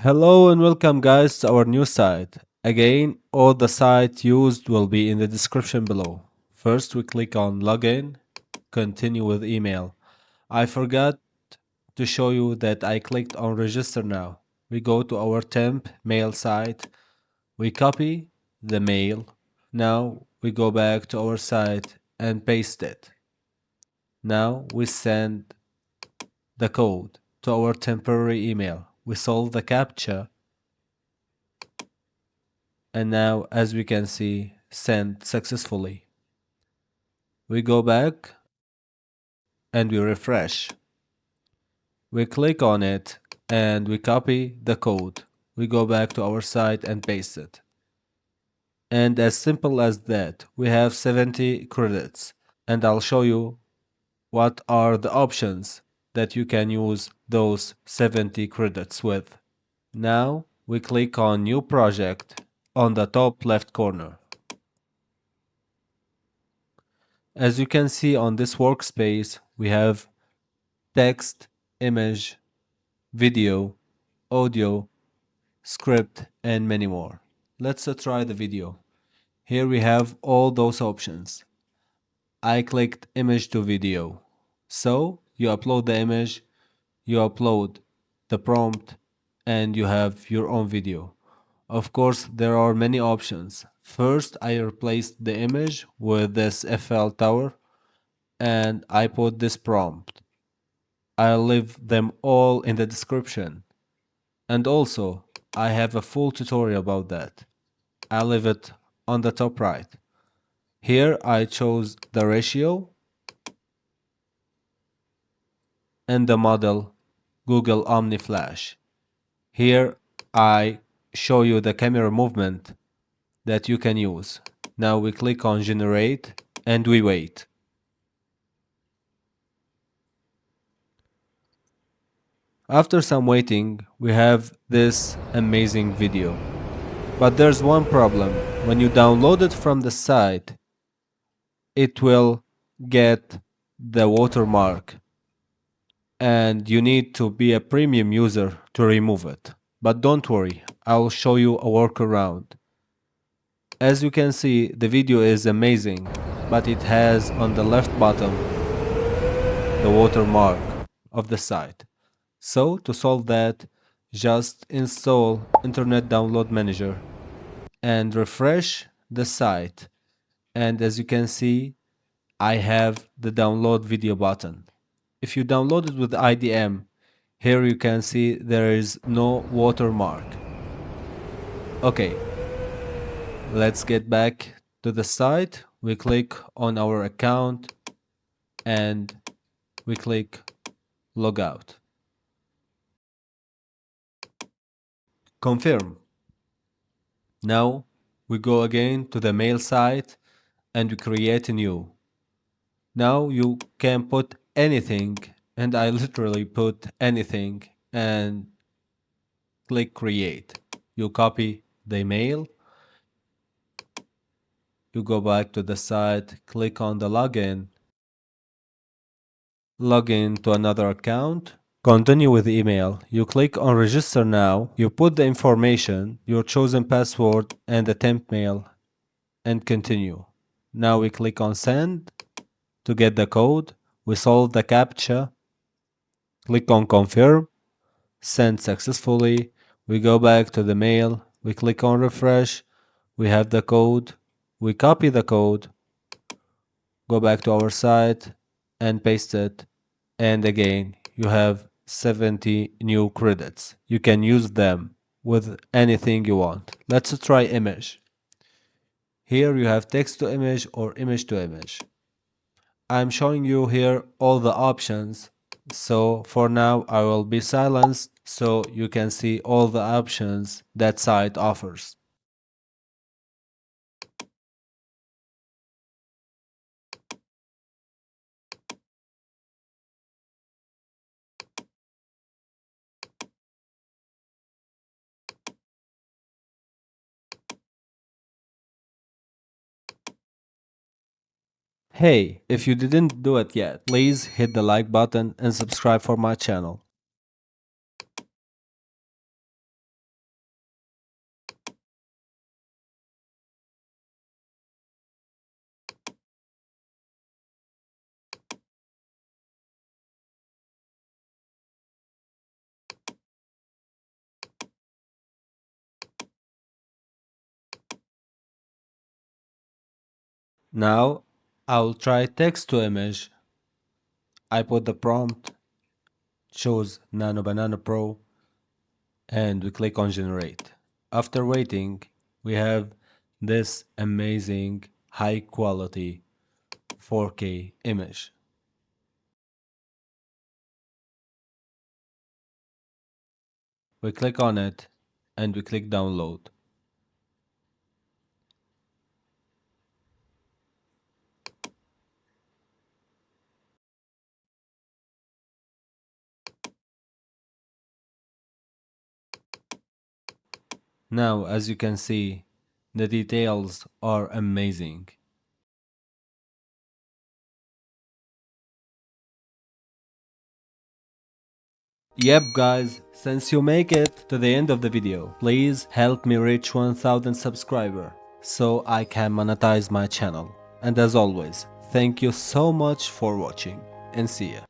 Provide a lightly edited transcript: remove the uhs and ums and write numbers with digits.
Hello and welcome guys to our new site. Again, all the site used will be in the description below. First we click on login, continue with email. I forgot to show you that I clicked on register now. We go to our temp mail site, we copy the mail. Now we go back to our site and paste it. Now we send the code to our temporary email. We solve the captcha and now as we can see sent successfully. We go back and we refresh. We click on it and we copy the code. We go back to our site and paste it. And as simple as that, we have 70 credits. And I'll show you what are the options that you can use those 70 credits with. Now we click on new project on the top left corner. As you can see on this workspace, we have text, image, video, audio, script, and many more. Let's try the video. Here we have all those options. I clicked image to video. So you upload the image, you upload the prompt, and you have your own video. Of course, there are many options. First, I replaced the image with this FL tower and I put this prompt. I'll leave them all in the description. And also, I have a full tutorial about that. I'll leave it on the top right. Here I chose the ratio and the model Google Omni Flash. Here I show you the camera movement that you can use. Now we click on generate and we wait. After some waiting, we have this amazing video. But there's one problem. When you download it from the site, it will get the watermark and you need to be a premium user to remove it. But don't worry, I'll show you a workaround. As you can see, the video is amazing, but it has on the left bottom the watermark of the site. So to solve that, just install Internet Download Manager and refresh the site. And as you can see, I have the download video button. If you download it with IDM, here you can see there is no watermark. Okay, let's get back to the site. We click on our account and we click logout. Confirm. Now we go again to the mail site and we create a new. Now you can put anything, and I literally put anything and click create. You copy the email, you go back to the site, click on the login, log in to another account, continue with email. You click on register now, you put the information, your chosen password and the temp mail, and continue. Now we click on send to get the code. We solve the captcha, click on confirm, send successfully. We go back to the mail, we click on refresh, we have the code, we copy the code, go back to our site and paste it, and again you have 70 new credits. You can use them with anything you want. Let's try image. Here you have text to image or image to image. I'm showing you here all the options, so for now I will be silenced so you can see all the options that site offers. Hey, if you didn't do it yet, please hit the like button and subscribe for my channel. Now I'll try text to image. I put the prompt, choose Nano Banana Pro, and we click on generate. After waiting, we have this amazing high quality 4K image. We click on it and we click download. Now, as you can see, the details are amazing. Yep guys, since you make it to the end of the video, please help me reach 1000 subscriber so I can monetize my channel. And as always, thank you so much for watching and see ya.